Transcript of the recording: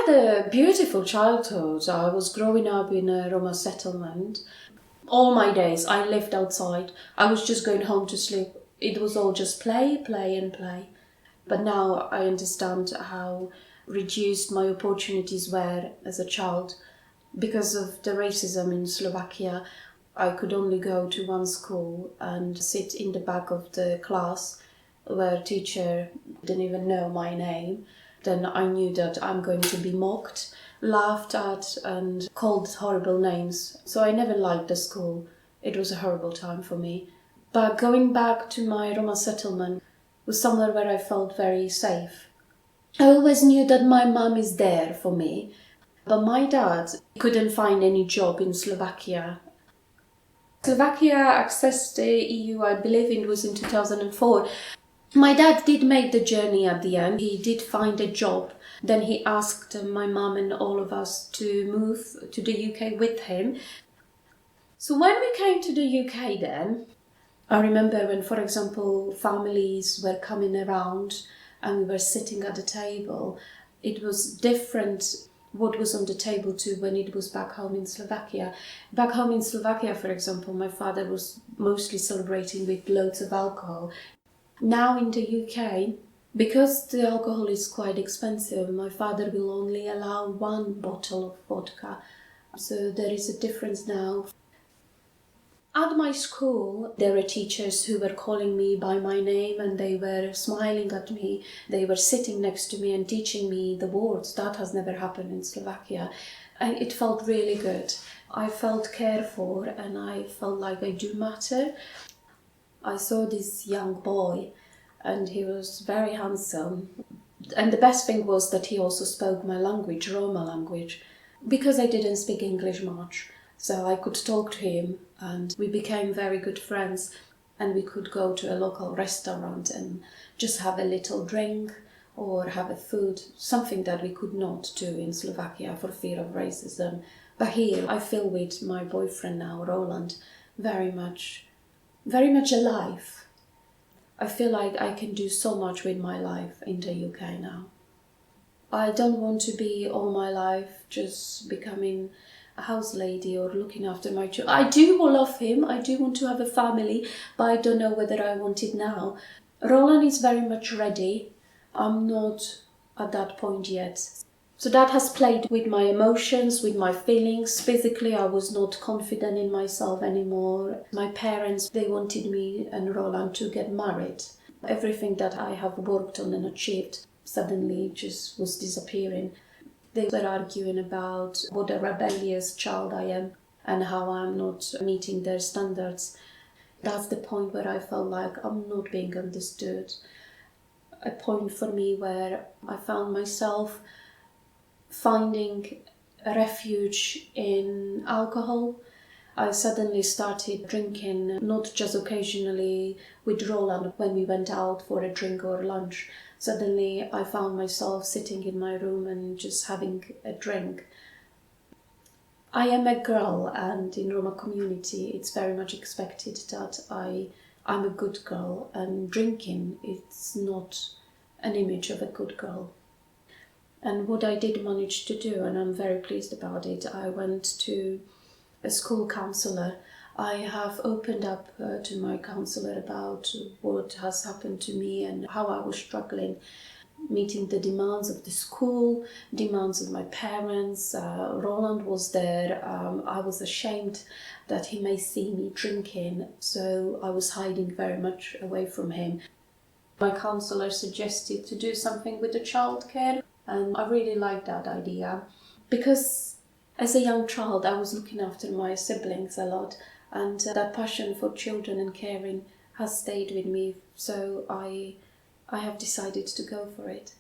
had a beautiful childhood. I was growing up in a Roma settlement. All my days I lived outside. I was just going home to sleep. It was all just play, play and play. But now I understand how reduced my opportunities were as a child. Because of the racism in Slovakia, I could only go to one school and sit in the back of the class where teacher didn't even know my name. Then I knew that I'm going to be mocked, laughed at and called horrible names. So I never liked the school. It was a horrible time for me. But going back to my Roma settlement was somewhere where I felt very safe. I always knew that my mum is there for me. But my dad couldn't find any job in Slovakia. Slovakia accessed the EU, I believe it was in 2004. My dad did make the journey at the end. He did find a job. Then he asked my mum and all of us to move to the UK with him. So when we came to the UK then, I remember when, for example, families were coming around and we were sitting at the table, it was different what was on the table to when it was back home in Slovakia. Back home in Slovakia, for example, my father was mostly celebrating with loads of alcohol. Now in the UK, because the alcohol is quite expensive, my father will only allow one bottle of vodka. So there is a difference now. At my school, there were teachers who were calling me by my name and they were smiling at me. They were sitting next to me and teaching me the words. That has never happened in Slovakia. And it felt really good. I felt cared for and I felt like I do matter. I saw this young boy and he was very handsome. And the best thing was that he also spoke my language, Roma language, because I didn't speak English much. So I could talk to him and we became very good friends and we could go to a local restaurant and just have a little drink or have a food, something that we could not do in Slovakia for fear of racism. But here I feel with my boyfriend now, Roland, very much alive. I feel like I can do so much with my life in the UK now. I don't want to be all my life just becoming a house lady or looking after my children. I do love him, I do want to have a family, but I don't know whether I want it now. Roland is very much ready. I'm not at that point yet. So that has played with my emotions, with my feelings. Physically, I was not confident in myself anymore. My parents, they wanted me and Roland to get married. Everything that I have worked on and achieved suddenly just was disappearing. They were arguing about what a rebellious child I am and how I'm not meeting their standards. That's the point where I felt like I'm not being understood. A point for me where I found myself finding a refuge in alcohol. I suddenly started drinking, not just occasionally with Roland when we went out for a drink or lunch. Suddenly I found myself sitting in my room and just having a drink. I am a girl and in Roma community it's very much expected that I'm a good girl, and drinking is not an image of a good girl. And what I did manage to do, and I'm very pleased about it, I went to a school counsellor. I have opened up to my counsellor about what has happened to me and how I was struggling, meeting the demands of the school, demands of my parents. Roland was there. I was ashamed that he may see me drinking, so I was hiding very much away from him. My counsellor suggested to do something with the childcare, and I really liked that idea because as a young child I was looking after my siblings a lot, and that passion for children and caring has stayed with me, so I have decided to go for it.